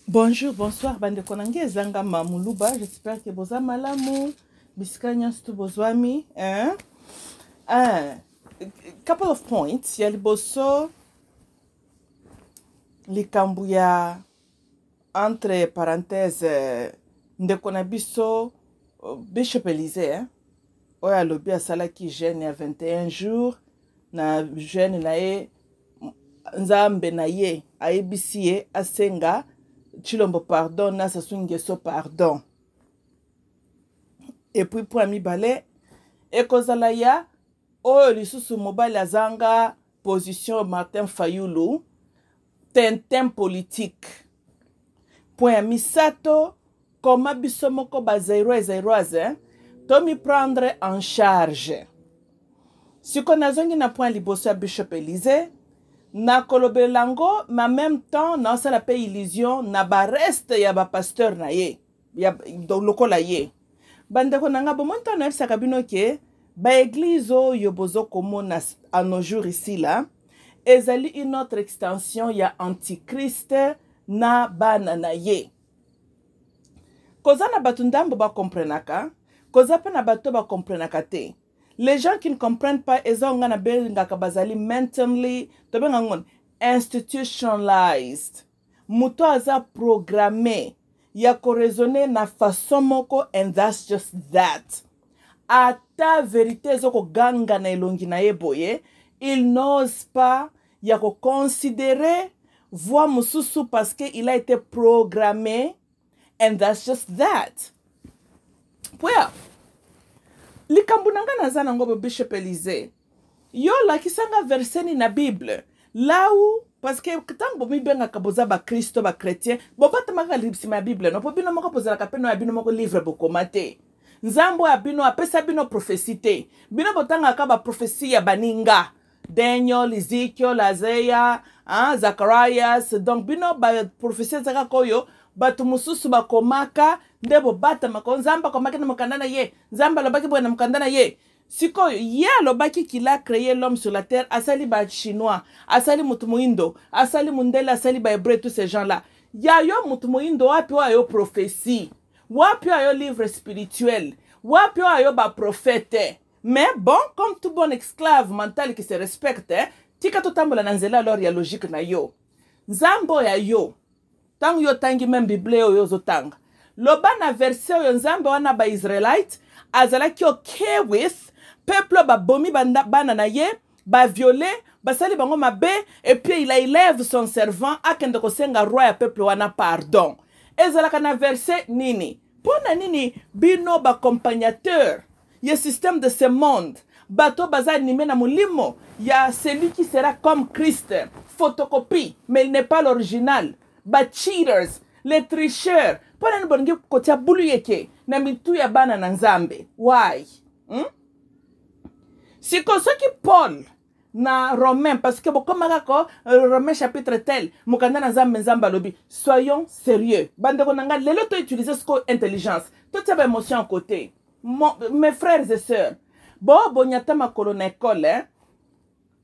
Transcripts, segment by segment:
Bonjour, bonsoir, bande konange zanga mamuluba. J'espère que boza malamu. Biskanya stu bozwami. Couple of points. Yali boso likambu ya entre parenthèses ndekona biso Bishop Elise. Oya lobi asalaki jeune ya 21 jours na jeune na ye nzambe na ye ayebisi ye asenga Chilombo pardon, na sasungeso pardon. Et puis pour ami balé, et kozala ya, oyo lisusu mobile azanga position Martin Fayulu, tentem politique. Point ami sato, koma biso moko ba zairoise, to mi prendre en charge. Si konazongi na point liboso ya Bishop Elise, na kolobelango, mais en même temps, na ça la paix illusion, na ba reste ya ba pasteur na ye, ya do lokola ye. Bandeko nanga bo monta na sakabino ke ba église yo bozo komona à nos jours ici là, ezali une autre extension ya antichrist na bana na ye. Koza na batu ndambo ba comprenaka, koza pe na bato ba comprenaka te. Les gens qui ne comprennent pas, ils ont mentally institutionalized. Muto aza programmé. Yako raisonner na façon moko, and that's just that. Ata vérité zoko ganga na elongi na yeboye, il n'ose pas yako considérer voix mususu parce qu'il a été programmé, and that's just that. Well, likambu nanga nazana ngobo Bishop Elise. Yo la kisanga verseni na Bible. Lau, parce que tango mi benga kaboza ba Kristo ba chrétien, bo bata maka libsi ma Bible, no po bino moko pozala kapeno ya bino moko livre bo mate. Nzambo ya bino apesa bino prophécité. Bino botanga ka ba prophétie ya baninga. Daniel, Ezekiel, Isaiah, Zacharias, donc bino ba prophétie zaka koyo batu mususu bakomaka ndebo bata mako nzamba komaka na mukandana ye nzamba lobaki bo na mukandana ye siko ye lobaki qu'il a créé l'homme sur la terre asali ba chinois asali mutu muindo asali mundela asali ba hébreu tous ces gens là ya yo mutu muindo wapi wa yo prophétie wapi wa yo livre spirituel wapi wa yo ba prophète. Mais bon, comme tout bon esclave mental qui se respecte, tika to tambola na nzela alors ya logique na yo nzambo ya yo tangu yo tangi même Bible yo zotanga. Loba na verset yo nzambe wana ba Israelite azalaki okay with peuple ba bomi bana na ye ba violer basali bango mabe et puis il élève son servant akende ko senga roi ya peuple wana pardon. Ezalaka na verset nini? Pona nini bino ba accompagnateur ye système de ce monde bato baza animé na mulimo ya celui qui sera comme Christ photocopie mais il n'est pas l'original. Ba cheaters, les tricheurs. Pona nibongi kotia bulu yeke na mitu ya bana na nzambe. Why? Siko soki Paul na Romain, parce que bokoma kako Romain chapitre tel, mukanda na nzambe nzamba lobi. Soyons sérieux. Bandeko nanga lelo to utiliser sko intelligence. Tout ça ba émotion à côté. Mes frères et sœurs. Bo nyata makolo na école,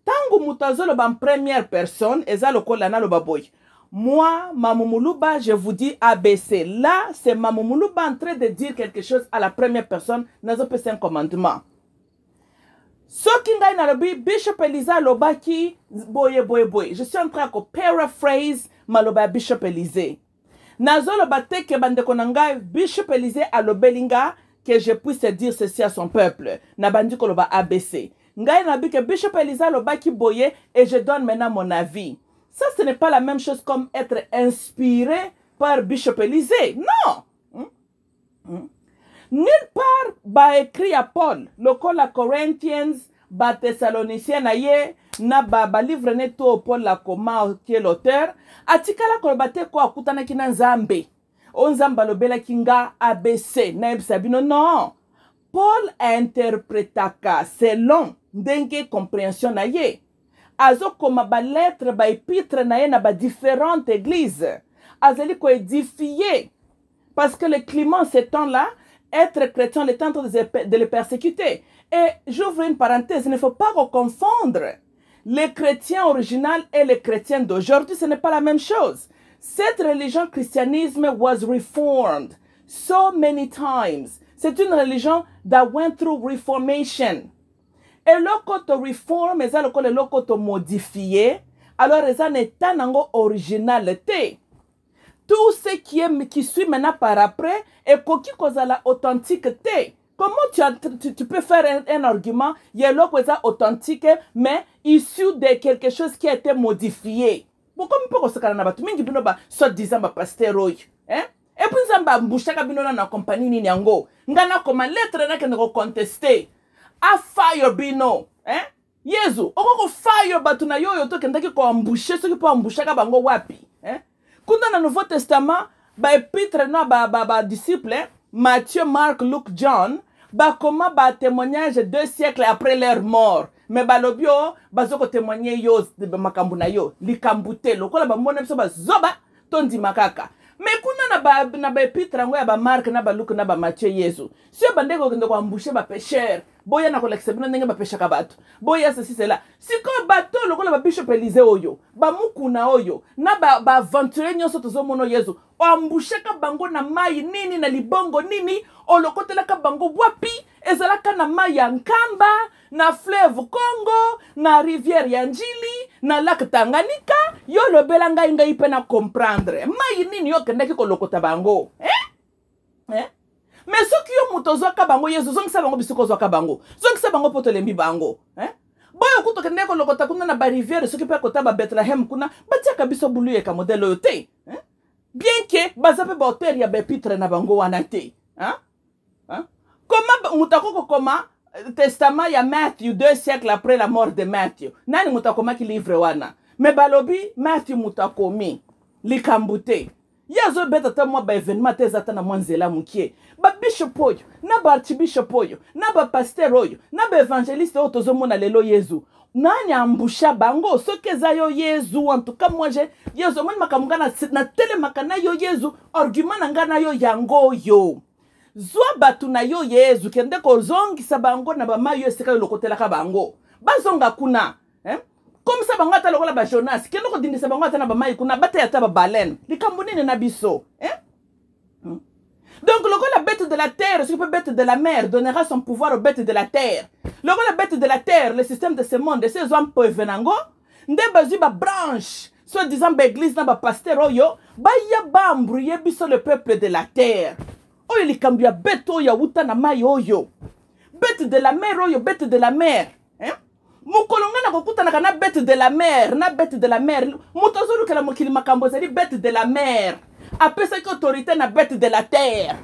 tangu mutazolo ba première personne, eza lokola na loba boy. Moi, Mamumuluba, je vous dis ABC. Là, c'est Mamumuluba en train de dire quelque chose à la première personne. Nous avons un commandement. Ce qui est dans le Bishop Elise Lobaki, boye. Je suis en train de paraphrase Maloba Bishop Elise. Nazo lobate ke bande konanga Bishop Elise alobelinga que je puisse dire ceci à son peuple. Nabandi koloba ABC. Ngai nabi que Bishop Elise Lobaki boye et je donne maintenant mon avis. Ça, ce n'est pas la même chose comme être inspiré par Bishop Elise. Non. Nulle part ba écrit à Paul. Lokola Corinthians, ba Thessaloniciens na ye, na ba livre neto Paul la koma qui est l'auteur. Atikala kolobate ko akutana kina nzambe. O nzamba lobela kinga ABC. Na ebisabino non. Paul interprétaka selon ndenge compréhension na ye. Azo koma ba lettre ba épître na ye na ba différentes églises. Azali ko édifier. Parce que le climat ces temps-là, être chrétien, le temps de les persécuter. Et j'ouvre une parenthèse, il ne faut pas confondre les chrétiens originaux et les chrétiens d'aujourd'hui. Ce n'est pas la même chose. Cette religion christianisme was reformed so many times. C'est une religion that went through reformation. Et lokoto reform, eza lokole lokoto modifié, alors eza neta nango originalité. Tout ce qui suit maintenant par après est koki kozala authenticité. Comment tu peux faire un argument, il y a l'autre authentique, mais issu de quelque chose qui a été modifié. Pourquoi on peut se faire un mingi bino ba soit disant ba pasteur hein? Et puis ça ba mbushaka bino na compagnie ni nyango. Ngana comme lettre na kende ko contester. A fire bino, hein? Yezu, oko fire batu na yoyo to kende ko ambusher ceux qui peut ambushaka bango wapi, hein? Kuna na Nouveau Testament ba épître na ba disciple, Matthieu, Marc, Luc, John, ba comment ba témoignage 2 siècles après leur mort. Mais ba lobio bazoko témoigner yo de makambu na yo, likambute lokola ba mona biso ba zoba tondi makaka. Mais kuna na ba épître ngo ya ba Marc na ba Luc na ba Matthieu Yesu. Si ba ndeko kende ko emboucher ba pécheur, boya na collecte bino ndenge ba péchaka bato. Boya ceci c'est là. Si ko bato lokola ba bishop Élisée oyo, ba mukuna oyo, na ba aventurer nyonso tozo mono Yesu. Ombushaka bango na mai nini na libongo nini olokotelaka bango wapi ezalaka na mai ya Nkamba na fleuve Congo na rivière ya Njili na lac Tanganyika yo lobela ngai pe na comprendre mai nini yo kendeki kolokota bango mais soki yo mutozwaka bango Yesu zongisa bango bisiko zwaka bango zongisa bango poto lembi bango boyo kuto kendeki kolokota kuna na ba rivière soki pe kota ba Bethlehem kuna batiaka biso buluye ka modèle yo te bien que bazape ba hotel ya bepitre na bango wana te comment mutakoko koma testament ya Matthieu 2 siècles après la mort de Matthieu nani mutakoma ki livre wana mais balobi Matthieu mutakomi likambute yazo beta ta mwa ba événement te zata na mwanzela mukie ba bishop oyo na ba archbishop oyo na ba pasteur oyo na ba évangéliste oyo tozomona lelo Yesu nani ambusha bango soki eza yo Yesu en tout cas moi j'ai Yesu moni makamunga na tele makana yo Yesu argument na ngana yo yango yo zwa batu na yo Yesu kende ko zongisa bango na ba mayo esika yo lokotelaka bango bazonga kuna comme ça bango ata lokola ba Jonas kende ko dindisa bango ata na ba mayi kuna bata ata ba baleine likambo nini na biso Donc, la bête de la terre, ce bête de la mer, donnera son pouvoir aux bêtes de la terre. La bête de la terre, le système de ce monde, de ces hommes peuvent venir, nde ba branche, soit disant l'église na ba pasteur oyo, ba ya ba embrouiller biso le peuple de la terre. Oyo likambia bête oyo uta na mai oyo. Bête de la mer oyo, bête de la mer. Mukolonga na kokuta na bête de la mer, na bête de la mer. Mutazuru kala mukili makambo zali bête de la mer. Après cette autorité na bête de la terre.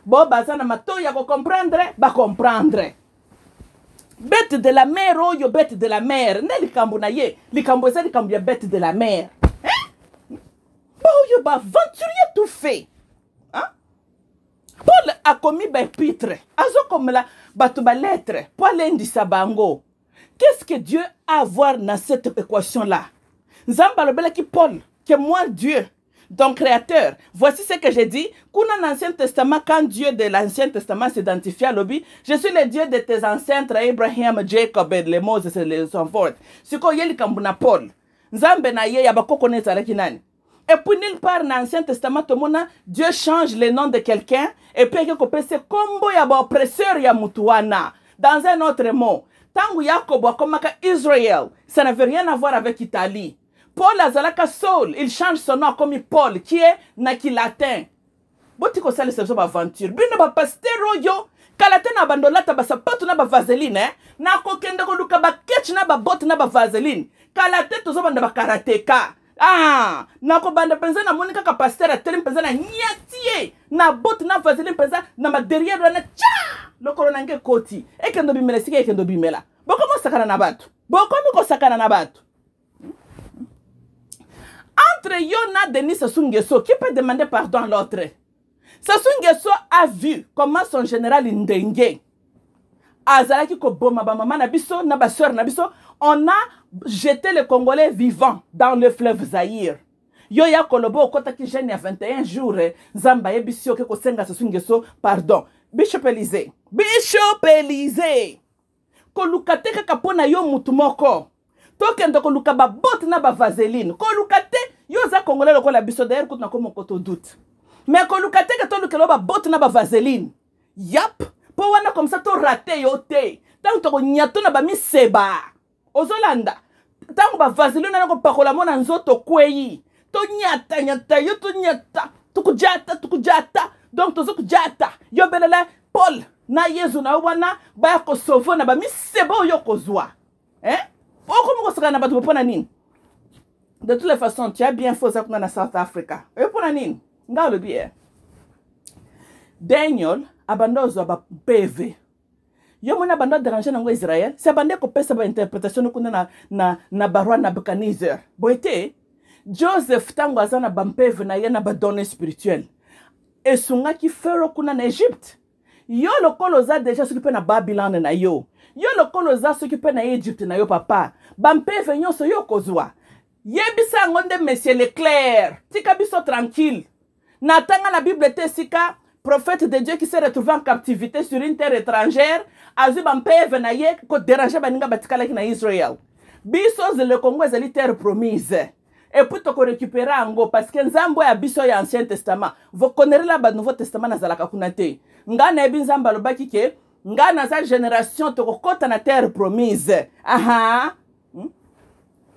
Bon, bazana matoya ko comprendre, ba comprendre. Bête de la mer, oh yo bête de la mer. Ne likambo na ye, likambo za likambo ya bête de la mer. Bon yo ba aventurier tout fait. Paul a commis ba épître. Azo comme la batu ba lettre, pour lundi sabango. Qu'est-ce que Dieu a à voir dans cette équation là? Nzamba lobela ki Paul, que moi Dieu ton créateur. Voici ce que j'ai dit. Dans l'Ancien Testament, quand Dieu de l'Ancien Testament s'identifie à l'obi, je suis le Dieu de tes ancêtres, Abraham, Jacob, et les Moses et les enfants. C'est quoi yeli kambuna Paul. Nzambe na ye yabako connaître avec nani. Et puis nulle part dans l'Ancien Testament, Dieu change le nom de quelqu'un et puis il peut se combo ya ba oppresseur ya mutuana. Dans un autre mot, tangu Jacob wakomaka Israël, ça n'avait rien à voir avec Italie. Paul azalaka Saul, il change son nom comme Paul, qui est naki latin. Boti ko sali sebso ba aventure. Bino ba pasteur oyo, kalate na bandolata ba sapato na ba vaseline, na ko kende ko luka ba ketch na ba bot na ba vaseline. Kalate to zo banda ba karateka. Na ko banda penza na monika ka pasteur ateli penza na nyatie, na bot na vaseline penza na ma derrière na cha. Lokolo nange koti. E kendo bimela sike e kendo bimela. Boko mo sakana na batu. Boko mi ko sakana na batu. Entre Yona et Denis Sassou Nguesso, qui peut demander pardon à l'autre? Sassou Nguesso a vu comment son général Ndengue, Azalaki Koboma, maman Nabiso, Nabaseur Nabiso, on a jeté les Congolais vivants dans le fleuve Zaïre. Yoya Kolobo, Kota qui gêne il y a 21 jours, Zamba et Bissio, que Kosenga Sassou Nguesso, pardon. Bishop Élisée. Bishop Élisée. Kolukate kapona yo mutumoko. Tokende koluka ba bot na ba vaseline. Kolukate yo za congolais lokola biso d'ailleurs kutu na ko mokoto doute mais koluka te ke tolukela ba botte na ba vaseline yap po wana comme ça to raté yo te tango to nyato na ba miseba ozolanda tango ba vaseline na ko pakola mona nzoto kweyi to nyata yo to nyata tukujata donc tozo kujata yo belela Paul na Yesu na wana ba ko sauver na ba miseba yo kozwa comment on se na batu pona nini de toutes les façons tu as bien fait ça na South Africa pona nini ngalo bien Daniel abandozo ba PV yo mona bando déranger nango Israël c'est bande ko pesa ba interprétation kuna na barua na Nebuchadnezzar boite Joseph tango azana ba PV na yena ba données spirituelles et sunga ki fero kuna na Égypte yo lokolo za déjà s'occuper na Babylone na yo lokolo za s'occuper na Égypte na yo papa ba PV nyonso yo kozwa yebisa ngonde monsieur Leclerc tika biso tranquille natanga na Bible te sika prophète de Dieu qui s'est retrouvé en captivité sur une terre étrangère azu ba PV na ye ko déranger baninga batikala ki na Israël biso le Congo ezali terre promise et puis to ko récupérer ango parce que nzambo ya biso ya Ancien Testament vous connaissez la ba Nouveau Testament na zalaka kuna te ngana ebi nzamba lobaki ke ngana za génération to ko kota na terre promise aha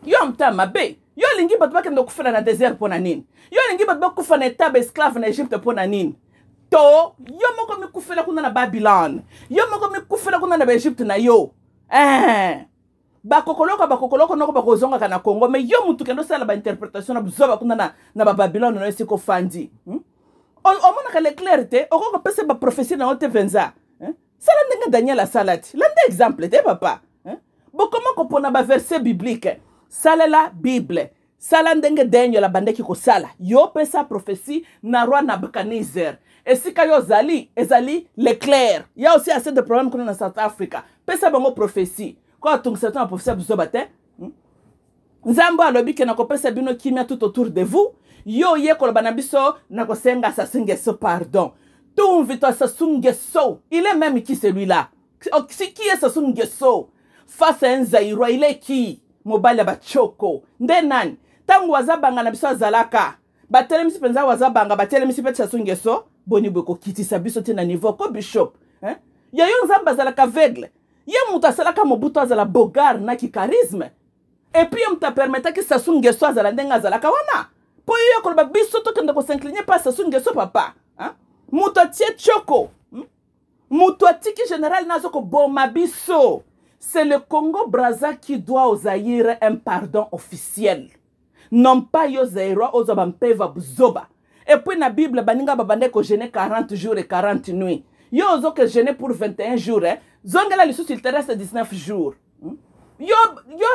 yo mtama be yo lingi batu bakende kufela na désert pona nini yo lingi batu bakufa na état esclave na Égypte pona nini to yo moko mikufela kuna na Babylone yo moko mikufela kuna na Égypte na yo bakokoloko noko bakozonga kana Congo mais yo mutu kendo sala ba interprétation na buzoba kuna na ba Babylone no esiko fandi omona ka Leclerc te okoko pese ba prophétie na ote venza sala ndenge Daniel a salati lande exemple te papa bokoma ko pona ba verset biblique sala la Bible sala ndenge Daniel abandeki ko sala yo pesa prophétie na roi Nebuchadnezzar esika yo ezali Leclerc ya aussi assez de problèmes kuna na South Africa pesa bango prophétie quoi donc c'est un prophétie buzoba te nzambo alobi ke na ko pesa bino kimia tout autour de vous yo ye koloba na biso na ko senga sasungeso pardon tout vito sasungeso il est même qui celui-là qui est sasungeso face à un Zaïrois il est qui mobile bachoko ndenani tangu wazabanga na biso azalaka batelemisi penza wazabanga batelemisi pe sasungeso boni bweko kitisa biso te na niveau ko bishop ya yo nzamba azalaka aveugle ye mutu asalaka mobutu azala bogar na ki charisme et puis mutu apermeta ki Sassou Nguesso azala ndenge azalaka wana po yo koloba biso tokende kosincline pa Sassou Nguesso papa mutu atie choko mutu atiki général nazo koboma biso. C'est le Congo-Brazza qui doit aux Zaïre un pardon officiel. Non pas yo Zaïrois aux Abampeva Buzoba. Et puis na Bible baninga babande ko jeûner 40 jours et 40 nuits. Yo ozo que jeûner pour 21 jours zongela li il te reste 19 jours. Yo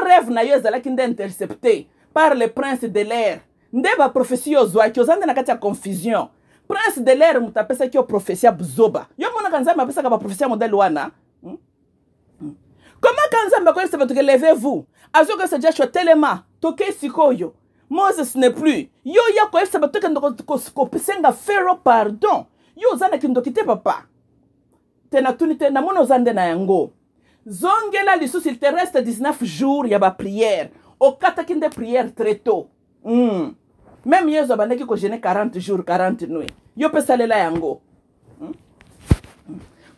rêve na yo zala kinde intercepté par le prince de l'air. Ndeba prophétie yo zwa ki ozande na kati ya confusion. Prince de l'air mutapesa ki yo prophétie Buzoba. Yo mona kanza mapesa ka ba prophétie modèle wana. Comment quand Nzambe ko sebe que levez-vous azo que c'est Joshua telema toke sikoyo Moses n'est plus yo ya ko sebe to ko pesenga fero pardon yo zana kindo kite papa tena tunite na mona zande na yango zongela lisusu il te reste 19 jours ya ba prière au kata kinde prière très tôt même yezo bandeki ko jeûner 40 jours 40 nuits yo pesa lela yango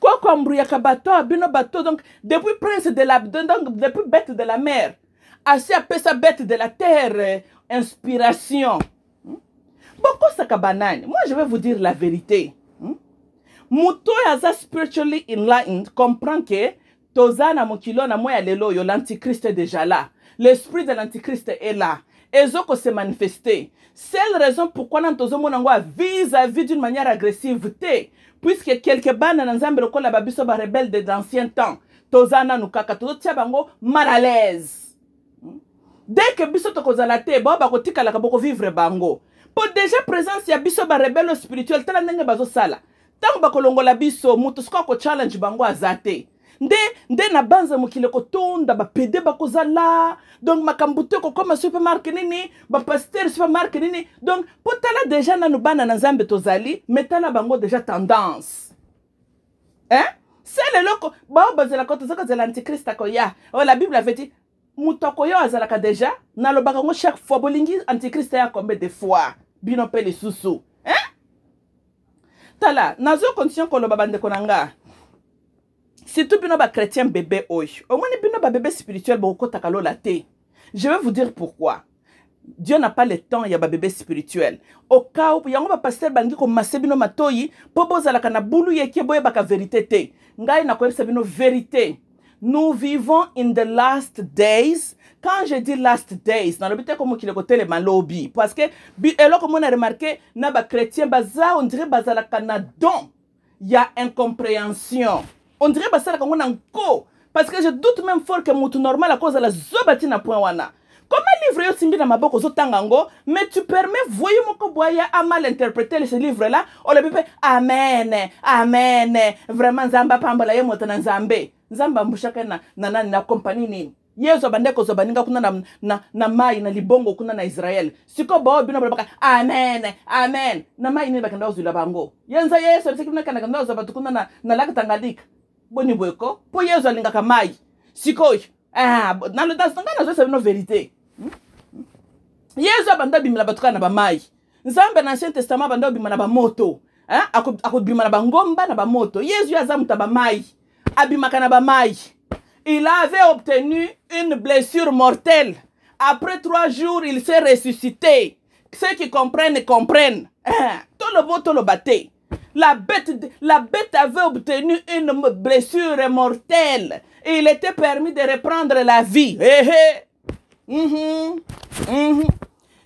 quoi bino bateau donc depuis prince de la donc depuis bête de la mer assez appelé sa bête de la terre inspiration beaucoup ça kabanani moi je vais vous dire la vérité muto yaza spiritually enlightened comprend que tozana mokilo na moya lelo yo l'antichrist est déjà là l'esprit de l'antichrist est là ezoko se manifester seule raison pourquoi nan tozo monango vis-à-vis d'une manière agressive puisque quelque bana na nzambe lokola babiso ba rebelle de d'anciens temps tozana nukaka tozo tia bango mal à l'aise dès que biso tokozala te ba kotikala ka boko vivre bango pour déjà présence ya biso ba rebelle spirituel tala ndenge bazo sala tango bakolongola biso mutu ko challenge bango azate nde na banza mokile ko tonda ba pede bakozala donc makambute ko comme supermarché nini ba pasteur supermarché nini donc pour tala déjà na nubana na nzambe tozali metala bango déjà tendance c'est le loko ba bazela ko tozaka de l'antichrist ko ya oh la Bible avait dit mutoko yo azalaka déjà nalobaka ngo chaque fois bolingi antichrist ya combien de fois bino pe les sous hein tala nazo condition koloba bandeko nanga surtout bino ba chrétien bébé oyo omoni bino ba bébé spirituel bokotaka lola te. Je vais vous dire pourquoi. Dieu n'a pas le temps ya ba bébé spirituel. Au cas où yango ba pasteur bangi ko masebino matoyi po bozalaka na bulu yeke boye baka vérité te. Ngai na koyebisa bino vérité. Nous vivons in the last days. Quand je dis last days, dans le but comme qu'il côté les malobi parce que et là comme on a remarqué na ba chrétien baza on dirait bazalaka na don. Il y a incompréhension. On dirait bazalaka ngona nko parce que je doute même fort que mutu normal à cause de la zobati na point wana. Comment livre yo simbi na maboko zo tangango, mais tu permets voyez moko boya a mal interpréter ce livre là, on le peut amen, amen, vraiment nzamba pambola ye mota na nzambe. Nzamba mbushaka na compagnie nini. Yezo bandeko zo baninga kuna na mai na libongo kuna na Israel. Siko bao bino baka amen, amen. Na mai ni bakanda uzula bango. Yenza Yesu sikuna kana kanda zo batukuna na laka Tanganyika. Boni bweko, po Yezo alinga kamai. Siko na le das ngana zo sabino vérité. Yesu abanda bimela batukana ba mai. Nzambe na Ancien Testament banda bimela ba moto. Akubimela ba ngomba na ba moto. Yesu azamuta ba mai. Abimaka na ba mai. Il avait obtenu une blessure mortelle. Après 3 jours, il s'est ressuscité. Ceux qui comprennent, comprennent. Tout le beau, tout le batté. La bête avait obtenu une blessure mortelle. Et il était permis de reprendre la vie.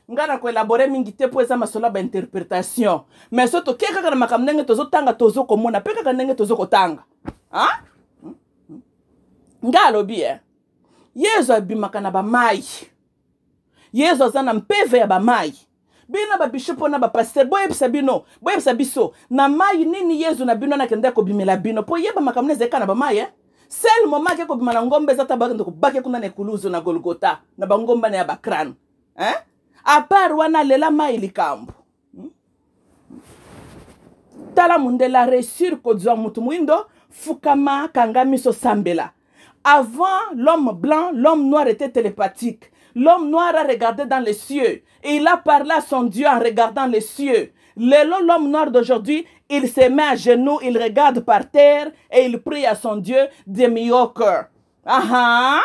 Ngana ko élaborer mingi te po eza masola ba interprétation. Mais soto keka kana makamnenge tozo tanga tozo komona peka kanenge tozo kotanga. Hein? Ngalo bien. Yesu abimaka na ba mai. Yesu azana mpeve ya ba mai. Bina ba bishop na ba pasteur boyebisa bino, boyebisa biso na mai nini Yesu na bino na kende ko bimela bino po yeba makamneze kana ba mai Sel moment ke ko bimala ngombe zata ba ndeko bake kuna na ekuluzo na Golgotha na ba ngomba na ya ba crâne. Hein? A part wana lela mai likambo. Tala mundela resur ko zwa mutu muindo fukama kangami so sambela. Avant, l'homme blanc, l'homme noir était télépathique. L'homme noir a regardé dans les cieux. Et il a parlé à son Dieu en regardant les cieux. L'homme noir d'aujourd'hui, il se met à genoux, il regarde par terre et il prie à son Dieu de médiocre. Aha!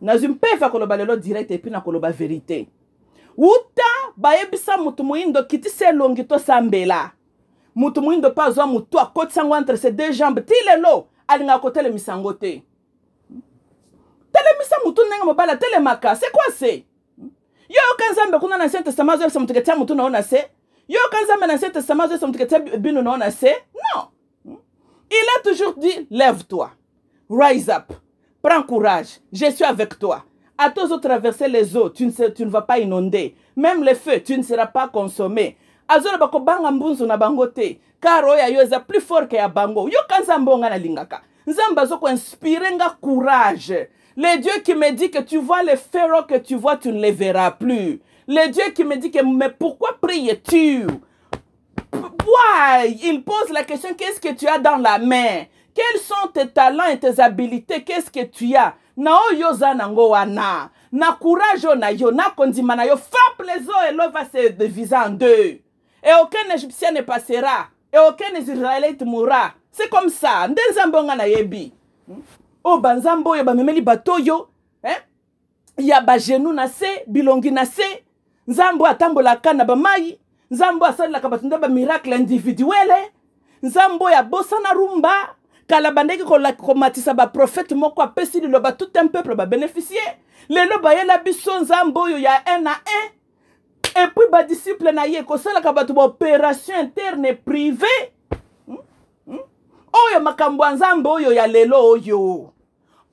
Nazumpe fa koloba lelo direct et puis na koloba vérité. Uta baebisa mutu muindo kiti se longito sambela. Mutu muindo pa zo mutu akoti sango entre ses deux jambes. Ti lelo alinga kote le misangote. Tele misa mutu nenga mobala tele maka. C'est quoi c'est? Yo kanzambe kuna na Ancien Testament zo samutu ketia mutu na ona se. Yo kanzambe na Ancien Testament zo samutu ketia bino na ona se. Non. Il a toujours dit lève-toi. Rise up. Prends courage. Je suis avec toi. À tous autres traverser les eaux, tu ne vas pas inonder. Même le feu, tu ne seras pas consommé. Azora bako banga mbunzu na bangote. Car oya yo eza plus fort que ya bango. Yo kanzambo nga na lingaka. Nzamba zo ko inspirer nga courage. Le Dieu qui me dit que tu vois les pharaons que tu vois, tu ne les verras plus. Le Dieu qui me dit que mais pourquoi pries-tu? Why? Il pose la question, qu'est-ce que tu as dans la main? Quels sont tes talents et tes habiletés? Qu'est-ce que tu as? Na oyoza nango wana. Na courage na yo, na kondima na yo. Frappe les eaux et l'eau va se diviser en deux. Et aucun Égyptien ne passera. Et aucun Israélite mourra. C'est comme ça. Ndenzambonga na yebi. Oh banzambo yo bamemeli bato yo. Ya ba genou na se, bilongi na se. Nzambo atambola kana ba mai. Nzambo asala ka batunda ba miracle individuel. Nzambo ya bossa na rumba. Kala bandeki ko matisa ba prophète moko apesi liloba tout un peuple ba bénéficier. Lelo ba yela biso nzambo yo ya 1 à 1. Et puis ba disciple na ye ko sala ka batu ba opération interne privée. Oyo makambo nzambo oyo ya lelo oyo.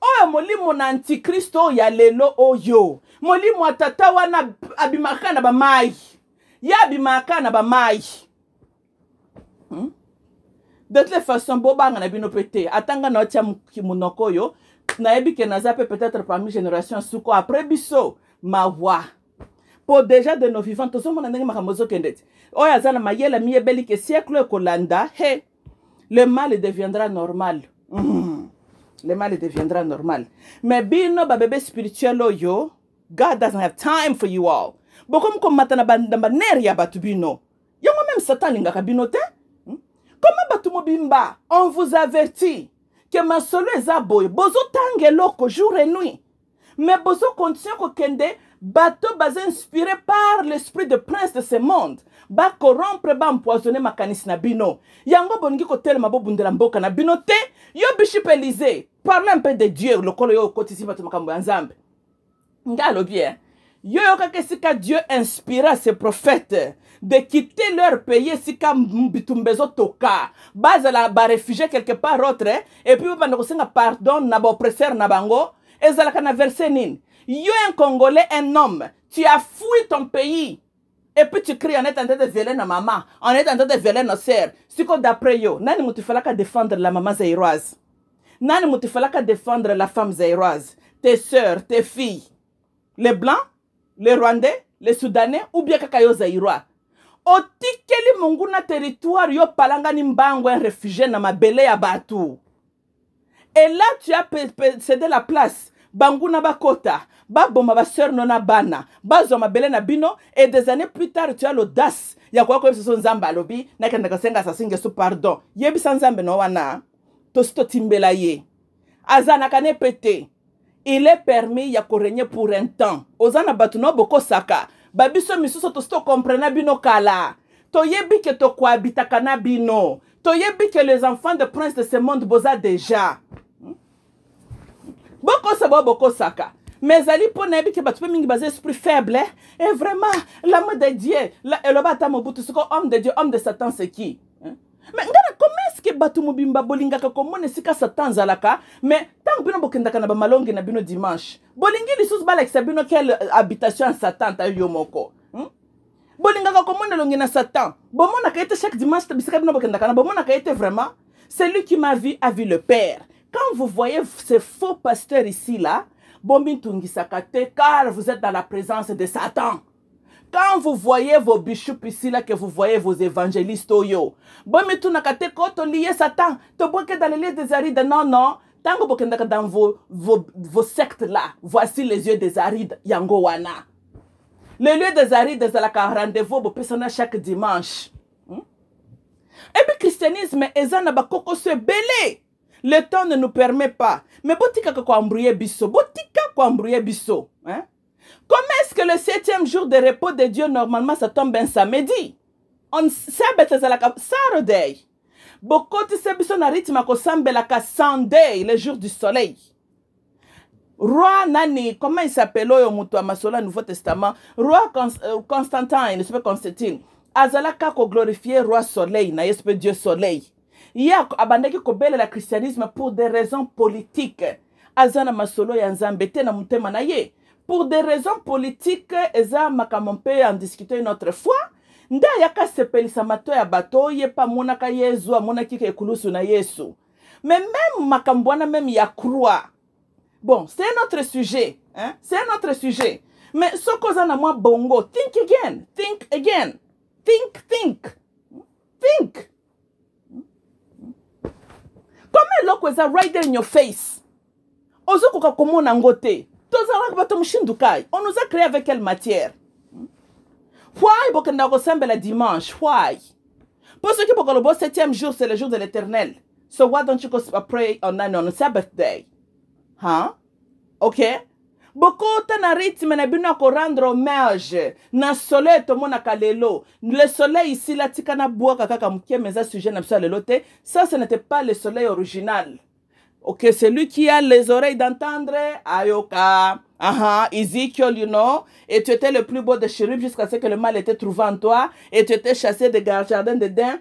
Oyo molimo na antikristo ya lelo oyo. Molimo atata wana abimaka na ba mai. Ya abimaka na ba mai. De toute façon, bobanga na bino pété. Atanga na otia munoko yo. Na ebi ke nazape peut-être parmi génération suko après biso ma voix. Pour déjà de nos vivants, tous mon ndenge makamozo kendet. Oya zana mayela miyebeli ke siècle kolanda. He. Le mal deviendra normal. le mal deviendra normal. Mais bino ba bébé spirituel yo, God doesn't have time for you all. Bokom comme matana ba neria batu bino. Yango même Satan linga bino te. Comment batu mobimba? On vous avertit que ma solo ezaboy, bozo tangeloko jour et nuit. Mais bozo continue ko kende bateau bas inspiré par l'esprit de prince de ce monde. Ba corrompre ba empoisonner makanisi na bino. Yango bongi ko telema bo bundela mboka na bino te. Yo bishop Élisée, parle un peu de Dieu, le kolo yo kotisi batu makambo ya Nzambe. Ngalo bien. Yo kakesika Dieu inspira ses prophètes de quitter leur pays sika mbitumbezo toka. Baza la ba réfugié quelque part autre et puis ba nekosenga pardon na ba oppresseur na bango. Ezalaka na verset nin. Yo un Congolais, un homme, tu as fui ton pays. Et puis tu cries, on est en train de violer nos mamans, on est en train de violer nos sœurs. C'est quoi d'après yo? Nani mouti falaka défendre la maman zaïroise? Nani mouti falaka défendre la femme zaïroise? Tes sœurs, tes filles. Les blancs, les rwandais, les soudanais ou bien kakayo zaïrois. Otikeli munguna territoire yo palanga nimbango un réfugié na mabele ya batu. Et là tu as cédé la place. Banguna bakota, baboma ba sœur nona bana, bazoma bele na bino, et des années plus tard tu as l'audace. Ya kwa kwa son zamba lobi, na kenda kasenga sasinge su pardon. Yebi sans zambe no wana, tosto timbela ye. Azana kane pete. Il est permis ya régner pour un temps. Ozana batuno boko saka. Babiso misuso tosto comprena bino kala. To yebi ke to cohabita kana bino. To yebi que les enfants de prince de ce monde boza déjà. Boko sabo boko saka. Mais ali pour nebi ke batu mingi basé esprit faible. Et vraiment, l'homme de Dieu, le bata mobutu soko homme de Dieu, homme de Satan c'est qui? Mais comment est-ce que batu mobimba bolinga ka komone sika Satan zalaka? Mais tant bino bokendaka na ba malongi na bino dimanche. Bolingi lisus balek sa bino quelle habitation Satan ta yo moko. Bolinga ka komone longi na Satan. Bomona ka été chaque dimanche bisika bino bokendaka na bomona ka été vraiment celui qui m'a vu a vu le Père. Quand vous voyez ces faux pasteurs ici, là, car vous êtes dans la présence de Satan. Quand vous voyez vos bishops ici, là, que vous voyez vos évangélistes, yo, lié Satan, dans les lieux des arides, non, non, tant que vous êtes dans vos sectes là, voici les yeux des arides, yangowana. Les lieux des arides, c'est la rendez-vous, vos personnages chaque dimanche. Et puis, christianisme, ezana bakoko se belé. Le temps ne nous permet pas. Mais botika kwa embrouiller biso. Botika kwa embrouiller biso. Hein? Comment est-ce que le 7e jour de repos de Dieu, normalement, ça tombe un samedi? On sait ça Saturday. Bokoti se biso na rythme ko sambelaka Sunday, le jour du soleil. Roi Nani, comment il s'appelle au mutu amasola Nouveau Testament? Roi Constantin, ne sais pas Constantine. Azalaka ko glorifier roi soleil, na yespe Dieu soleil. Il y a abandaki ko belle la christianisme pour des raisons politiques. Azana masolo ya nzambe te na mutema na ye. Pour des raisons politiques, eza makamompe en discuter une autre fois. Nda yaka sepelisa mato ya bato ye pa monaka Yesu amonaki ke ekulusu na Yesu. Mais même makambwana même ya croix. Bon, c'est un autre sujet, hein? C'est un autre sujet. Mais ce que na moi bongo, think again, think again. Think. Comment l'eau est right there in your face? Ozo kuka komona ngote. Tozala bato mshindukai. On nous a créé avec quelle matière? Why bokenda ko sembela dimanche? Why? Parce que pour le 7e jour c'est le jour de l'Éternel. So why don't you go pray on Sabbath day? Huh? Okay? Boko na rythme na bino ko rendre hommage na soleil to mona kalelo. Le soleil ici la tikana boaka kaka mkie meza sujet na psa lelote. Ça ce n'était pas le soleil original. Ok, c'est lui qui a les oreilles d'entendre. Ayoka. Ezekiel, you know. Et tu étais le plus beau des chérubes jusqu'à ce que le mal était trouvé en toi. Et tu étais chassé des jardins d'Éden.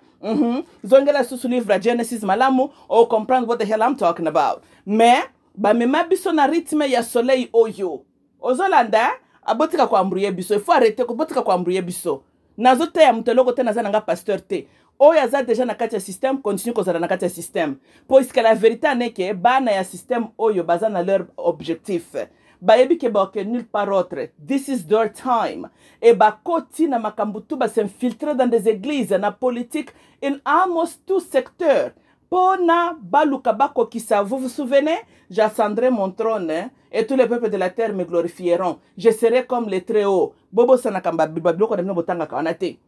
Zongela sous livre Genesis Malamu. Or comprendre what the hell I'm talking about. Mais, ba mema biso na rythme ya soleil oyo. Ozolanda, abotika kwa embrouiller biso. Il faut arrêter ko botika kwa embrouiller biso. Nazote ya mteloko te nazana nga pasteur te. Oya za déjà na kati ya système, continue kozala na kati ya système. Puisque la vérité n'est que bana ya système oyo baza na leur objectif. Bayebi ke ba ke nulle part autre. This is their time. Et ba koti na makambutu ba s'infiltrer dans des églises, na politique, in almost tout secteur. Pona baluka bakokisa. Vous vous souvenez? J'ascendrai mon trône, hein, et tous les peuples de la terre me glorifieront. Je serai comme les très hauts. Bobo sanakamba bibabloko de botanga kanate.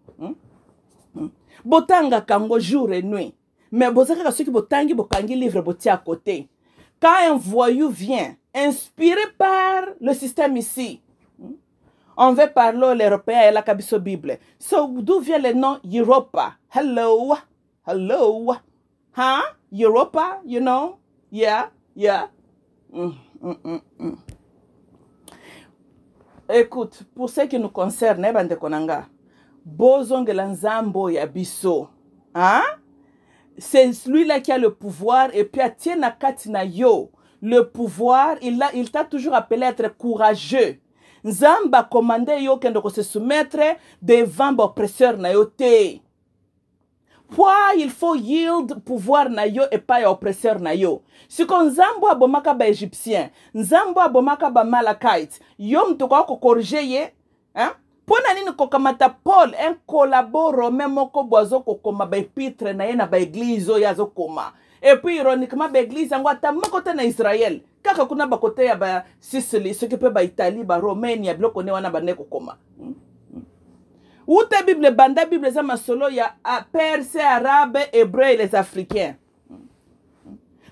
Botanga kango jour et nuit. Mais bozaka ceux qui botangi bokangi livre boti à côté. Quand un voyou vient, inspiré par le système ici, on veut parler l'Européen et la Kabiso Bible. So, d'où vient le nom Europa? Hello? Hello? Huh? Europa? You know? Yeah? Yeah? Écoute, pour ce qui nous concerne, bande konanga, bozongela nzambo ya biso. Hein? C'est celui-là qui a le pouvoir, et puis atiena katina yo. Le pouvoir, il t'a toujours appelé à être courageux. Nzamba commandé yo kendo se soumettre devant l'oppresseur na yo te. Pourquoi il faut yield pouvoir na yo et pas oppresseur na yo? Si kon nzambo abomaka ba égyptien, nzambo abomaka ba malakite, yo mtoko ko corriger ye, hein? Pona nini kokamata Paul un collabore même moko boazo kokoma ba épître na ye na ba église o yazo koma. Et puis ironiquement ba église yango ata makote na Israël. Kaka kuna ba kote ya ba Sicile, ce qui peut ba Italie, ba Romaine, ya bloko ne wana ba neko koma. Oute Bible banda Bible za masolo ya Perse, Arabe, Hébreu et les Africains.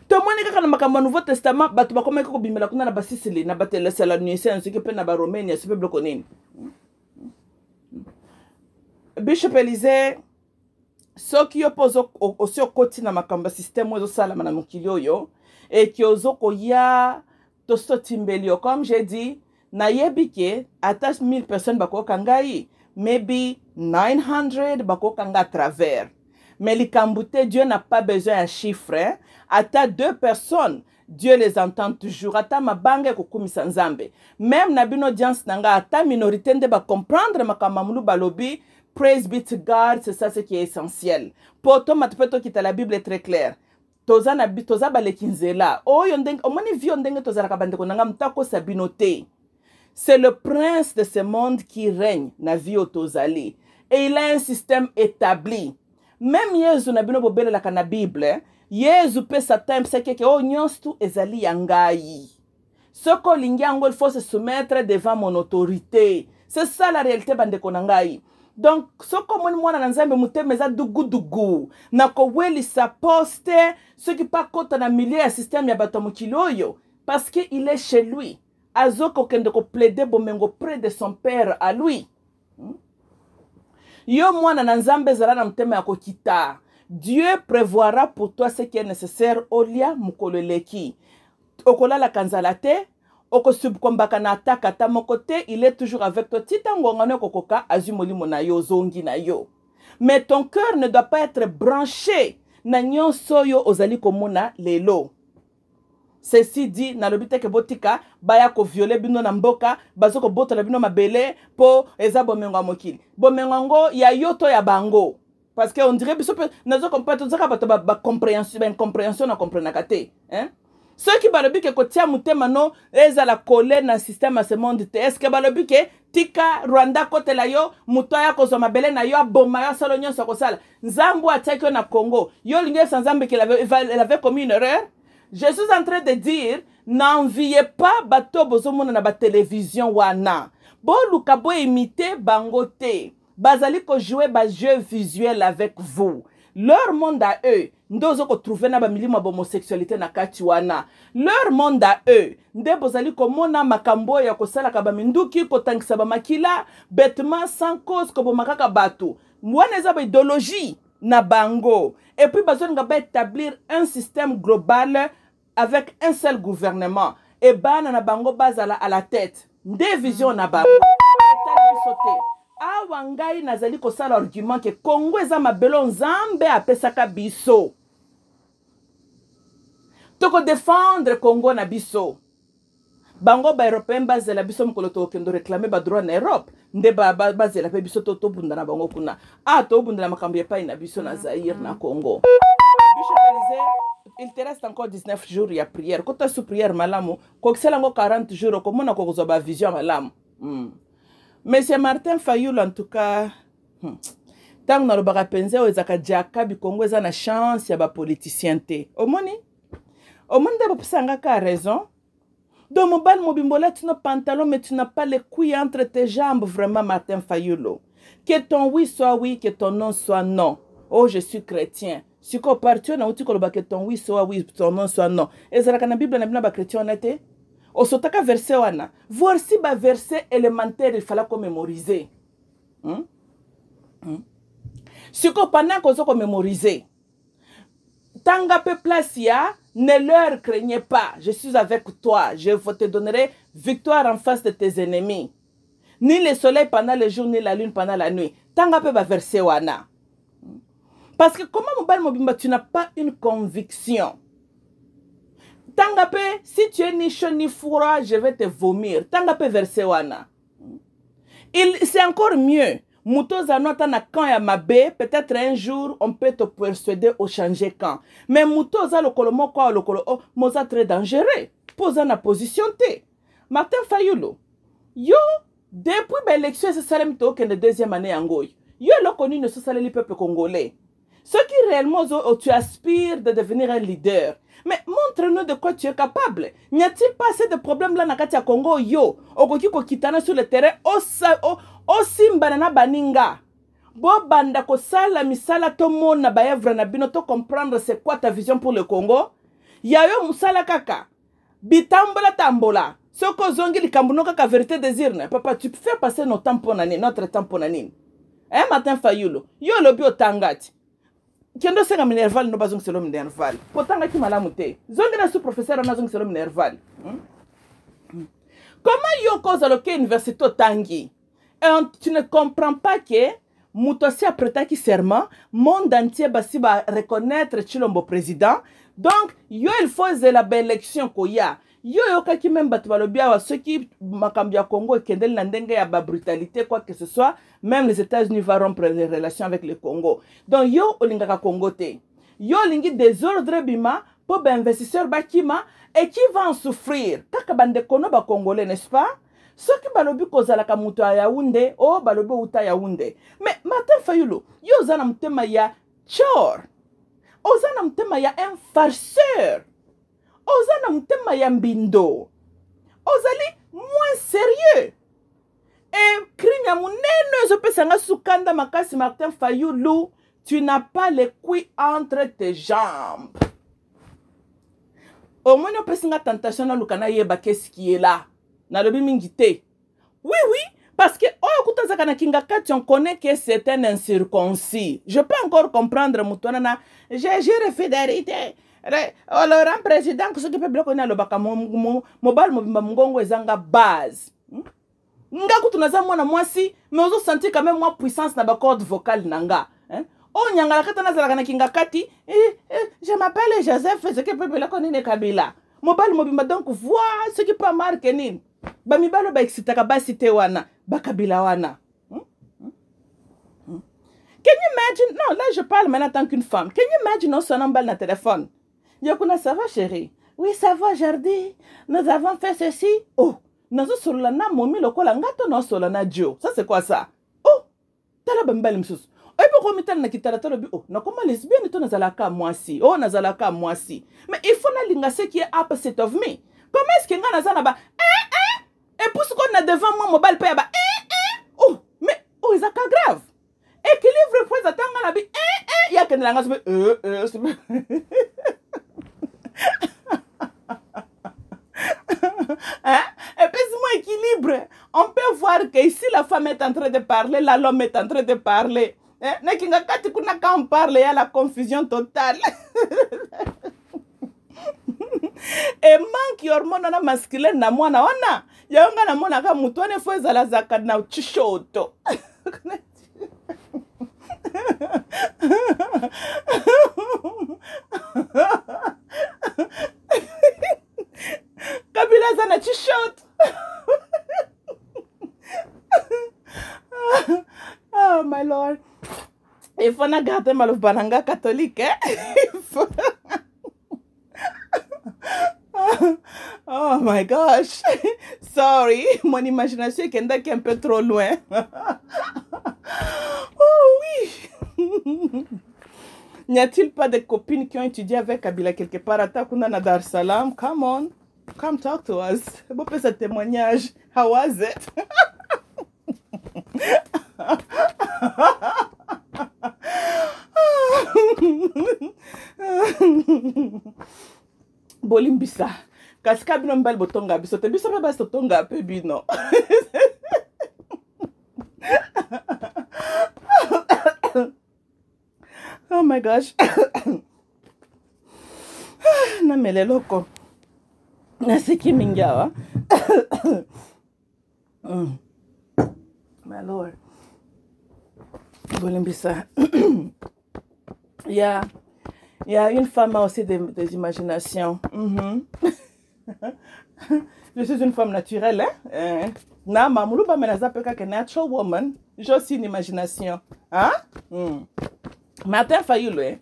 To moni kaka na makambo Nouveau Testament batu ba komeka ko bimela kuna na ba Sicile, na ba Thessaloniciens, ce qui peut na ba Romaine, ya ce peut bloko nini. Bishop Elise soki yo pozo aussi okoti na makambo système ozo sala na mokili oyo et ki ozoko ya tosto timbelio comme j'ai dit na yebike attache 1000 personnes bako kangai maybe 900 bako kanga à travers mais likambute Dieu n'a pas besoin d'un chiffre hein? Ata 2 personnes Dieu les entend toujours ata mabanga kokumisa nzambe même na bino audience nanga ata minorité nde ba comprendre makamamulu balobi. Praise be to God, c'est ça ce qui est essentiel. Poto matpeto kita la Bible est très claire. Toza na toza balekinzela. Oh yondeng, omani vi yondeng toza rakabande konanga mtako sabinote. C'est le prince de ce monde qui règne na vie tozali. Et il a un système établi. Même Yesu na bino bobele la kana Bible, Yesu pe satan c'est que oh nyonstu ezali yangai. Soko lingiango il faut se soumettre devant mon autorité. C'est ça la réalité bande konangai. Donc, ce que moi nanzambe mutemeza dugu na koweli sa poste ce qui pas compte na milieu ya système ya bato mukiloyo parce que il est chez lui azoko kende ko plaider bomengo près de son père à lui. Yo mwana nanzambe zala na mutema ya kokita. Dieu prévoira pour toi ce qui est nécessaire olia mukoleleki. Okola la kanzalate oko subkombaka na ataka ta mokote, il est toujours avec toi. Titango ngane kokoka azumoli mona yo zongi na yo. Mais ton cœur ne doit pas être branché na nyonso yo ozali komona lelo. Ceci dit, na lobite ke botika baya ko violer bino na mboka, bazoko bota la bino mabele po eza bomengo mokili. Bomengo ngo ya yoto ya bango. Parce que on dirait biso nazo comprendre zaka ba compréhension na comprendre kate, hein? Ceux qui balobi ke kotia mutema no eza la coller na système à ce monde te est-ce que balobi ke tika Rwanda kote la yo mutoya ko zoma bele na yo aboma yo salo nyonso ko sala nzambo atako na Congo yo linge sans nzambe qu'il avait commis une erreur. Je suis en train de dire n'enviez pas bato bozomona na ba télévision wana bo luka bo imiter bangote bazali ko jouer ba jeu visuel avec vous. Leur monde à eux, ndozo ko trouver na ba milima homosexualité na kati wana. Leur monde à eux, nde bozali komona makambo ya kosala ka ba minduki ko tangisa ba makila, bêtement sans cause ko bomakaka bato. Mwana eza ba idéologie na bango. Et puis bazon nga ba établir un système global avec un seul gouvernement. Et bana na bango bazala à la tête. Nde vision na bango. Awa ngai nazali kosala argument que Congo eza mabelo nzambe apesaka biso. Toko défendre Congo na biso. Bango ba européen bazela biso mukolo to kendo réclamer ba droit na Europe. Nde bazela pe biso to bunda na bango kuna. To bunda na makambo ya pai na biso na Zaïre na Congo. Bishop Elise, il te reste encore 19 jours ya prière. Kota sous prière malamu, kokisela ngo 40 jours komona ko kozoba vision malamu. Monsieur Martin Fayoul, en tout cas, Tant na lobaka penze o ezaka diaka bikongo eza na chance ya ba politicien te. Omoni de bopsanga ka raison. Donc mobile mobimbola tu n'as pantalon mais tu n'as pas les couilles entre tes jambes vraiment Martin Fayulu. Que ton oui soit oui, que ton non soit non. Oh je suis chrétien. Si ko parti na uti ko loba que ton oui soit oui, ton non soit non. Ezalaka na Bible na bina ba chrétien honnête. Osotaka verset wana. Voici ba verset élémentaire il fallait qu'on mémoriser. Si ko pendant qu'on se mémoriser. Tanga pe place ya, ne leur craignez pas. Je suis avec toi. Je te donnerai victoire en face de tes ennemis. Ni le soleil pendant le jour, ni la lune pendant la nuit. Tanga pe ba verset wana. Parce que comment mobile mobimba, tu n'as pas une conviction. Tanga pe, si tu es ni chaud ni froid, je vais te vomir. Tanga pe verset wana. C'est encore mieux. Moutoza nota na camp ya mabe, peut-être un jour on peut te persuader au changer camp. Mais Moutoza lokolo moko lokolo oh moza très dangereux. Posa na position te. Martin Fayulu. Yo depuis l'élection c'est salem to que de deuxième année angoy. Yo lo connu ne so le peuple congolais. Ceux qui réellement tu aspires de devenir un leader. Mais montre-nous de quoi tu es capable. N'y a-t-il pas assez de problèmes là na kati ya Congo yo? Okoki ko kitana sur le terrain Osimba na baninga. Bo banda ko sala misala to mona bayevra na bino to comprendre c'est quoi ta vision pour le Congo. Yayo musala kaka. Bitambola tambola. Soko zongi likambuno kaka vérité désir. Papa tu fais passer notre temps pour nani, notre temps pour nani. Hein Martin Fayulu. Yo lobi otangati. Kendo senga minerval no bazong selo minerval. Potanga ki malamu te. Zongi na sous-professeur na zongi selo minerval. Comment yo cause aloke université tangi? Et tu ne comprends pas que Moutosi a prêté serment, monde entier va reconnaître Chilombo président. Donc, il faut la belle élection qu'il y a. Yo kaki même batbalobia ceux qui makambia Congo et kendel nandenge ya ba brutalité quoi que ce soit, même les États-Unis vont rompre les relations avec le Congo. Donc yo olingaka Congo te. Yo lingi désordre bima pour investisseurs bakima et qui va en souffrir. Kaka bande kono ba congolais n'est-ce pas? Ceux qui balobi kozala ka muto ya Yaoundé, oh balobi uta Yaoundé. Mais Martin Fayulu, yo zana mtema ya chor. Ozana mtema ya un farceur. Ozana mtema ya mbindo. Ozali moins sérieux. Et crime ya munene zo pesanga sukanda makasi Martin Fayulu, tu n'as pas les couilles entre tes jambes. Au moins on pesanga tentation na lukana yeba qu'est-ce qui est là. Oui, parce que on connaît que c'est un incirconcis. Je peux encore comprendre Moutonana. J'ai fidélité. Le président qui s'occupe de le baka mobile mobimba ezanga base. Nga kutunaza mwana mwasi, mais ozo sentir quand même moi puissance na ba corde vocale nanga. Oh nyangala kata nazala kana kinga kati. Je m'appelle Joseph, ce que peuple connaît Kabila. Mobile mobimba donc vois ce qui peut marquer nin. Bamibalo ba excitaka basite wana bakabila wana. Can you imagine? Non, là je parle maintenant en tant qu'une femme. Can you imagine on sonne balle dans téléphone? Yokuna ça va chérie? Oui ça va Jardi. Nous avons fait ceci. Oh, nazo solana momi lokola ngato no solana dio. Ça c'est quoi ça? Oh, tala bambali msusu. Et pourquoi mitana na kitala tolo bi oh, na koma lesbienne to nazalaka mwasi. Oh, nazalaka mwasi. Mais il faut na linga ce qui est opposite of me. Comment est-ce que nga nazana ba et pour ce qu'on a devant moi mobile paye ba oh mais oh ils a pas grave. Équilibre fois attendre la bi il y a que la ngase et puis moi équilibre. On peut voir que ici la femme est en train de parler, l'homme est en train de parler. Na kinga kati kuna quand on parle il y a la confusion totale. Et manque hormone na masculine na mwana wana yaonga na mwana ka mutone fo ezala zaka na chishoto. Kabila zana chishoto. Oh my lord. Il faut na garder malov bananga catholique il faut... Oh my gosh. Sorry, mon imagination est un peu trop loin. Oh oui. N'y a-t-il pas des copines qui ont étudié avec Kabila quelque part à Takuna na Dar es Salaam? Come on, come talk to us. Bon, peut ce témoignage. How was it? Bolimbisa. Kasi kabino mbali botonga biso. Te biso baba sotonga pe bino. Oh my gosh. Na meleloko. Na siki mingawa. My lord. Bolimbisa. Il y a une femme a aussi des imaginations. Je suis une femme naturelle. Hein? Na mamulu ba menaza peka que natural woman. J'ai aussi une imagination. Hein? Matin failli hein?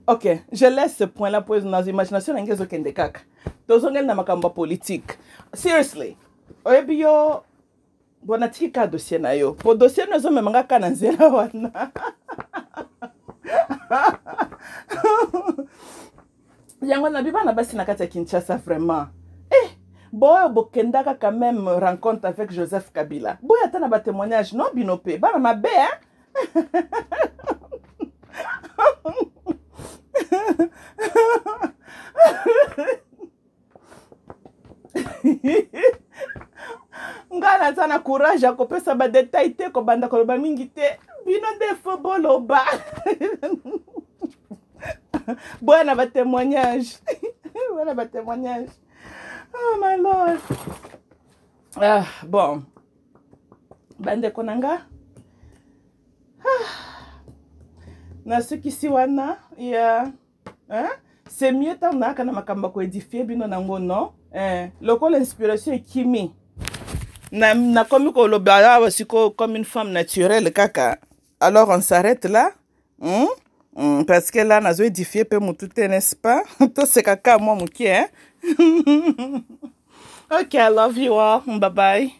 Ok, je laisse ce point-là pour nos imaginations. N'engezo kende kaka. Tozongel na makamba politique. Seriously. Oebio bonatiki ka dossier na yo. Po dossier nozo memanga kana nzela wana. Yango na biba na basi na kati ya Kinshasa vraiment. Boyo bokendaka quand même rencontre avec Joseph Kabila. Boya tana ba témoignage non binope. Bana mabe hein. Ngana tana courage ya kopesa ba détail te ko banda ko ba mingi te. Bino defo boloba. Bon, ba témoignage. Bon, ba témoignage. Oh my lord. Ah, bon. Bande konanga. Na ce qui si wana, ya. Hein? C'est mieux tant na kana makamba ko édifier bino nango non. Loko l'inspiration est kimi. Na comme ko lobala aussi comme une femme naturelle kaka. Alors on s'arrête là. Parce que là, nous avons édifié peu tout, n'est-ce pas? Tout c'est caca, moi, mon qui, hein? Ok, I love you all. Bye bye.